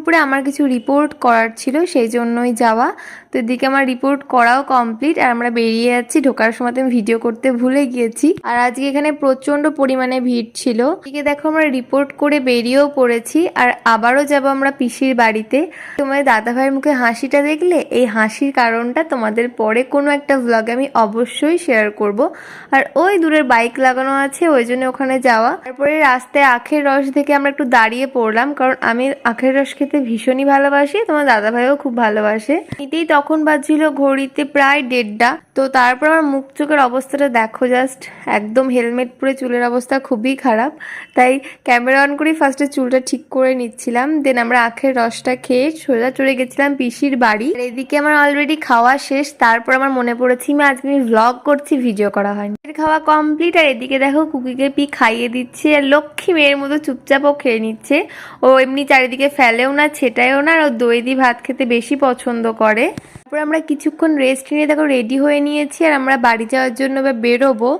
দুপুরে আমার কিছু রিপোর্ট করার ছিল, সেই জন্যই যাওয়া। তো এদিকে আমার রিপোর্ট করাও কমপ্লিট আর আমরা বেরিয়ে যাচ্ছি। ঢোকার সময় আমি ভিডিও করতে ভুলে গিয়েছি। আর আজকে এখানে প্রচন্ড পরিমাণে ভিড় ছিল। এদিকে দেখো আমরা রিপোর্ট করে বেরিয়েও পড়েছি আর আবারও যাব আমরা পিসির বাড়িতে। তোমার দাদাভাইয়ের মুখে হাসিটা দেখলে, এই হাসির কারণটা তোমাদের পরে কোনো একটা ব্লগে আমি অবশ্যই শেয়ার করব। আর ওই দূরের বাইক লাগানো আছে, ওই জন্য ওখানে যাওয়া। তারপরে রাস্তায় আখের রস দেখে আমরা একটু দাঁড়িয়ে পড়লাম, কারণ আমি আখের রস খেতে ভীষণই ভালোবাসি, তোমার দাদাভাইও খুব ভালোবাসে। এতেই তখন বাজছিল ঘড়িতে প্রায় 1:30। তো তারপর আমার মুখ চোখের অবস্থাটা দেখো জাস্ট, একদম হেলমেট পরে চুলের অবস্থা খুবই খারাপ। তাই ক্যামেরা অন করে ফার্স্টে চুলটা ঠিক করে নিচ্ছিলাম, দেন আমরা আখের রসটা খেয়ে সোজা চলে গেছিলাম পিসির বাড়ি। আর এদিকে আমার অলরেডি খাওয়া শেষ। তারপর আমার মনে পড়েছি আজকে আমি ভ্লগ করছি, ভিডিও করা হয়নি। খাওয়া কমপ্লিট। আর এদিকে দেখো কুকিকে পি খাইয়ে দিচ্ছে, আর লক্ষ্মী মেয়ের মতো চুপচাপও খেয়ে নিচ্ছে। ও এমনি চারিদিকে ফেলেও না, ছেটায়ও না, আর ও দই দিয়ে ভাত খেতে বেশি পছন্দ করে। তারপর আমরা কিছুক্ষণ রেস্ট নিয়ে দেখো রেডি হয়ে নিয়েছি আর আমরা বাড়ি যাওয়ার জন্য বেরোবো।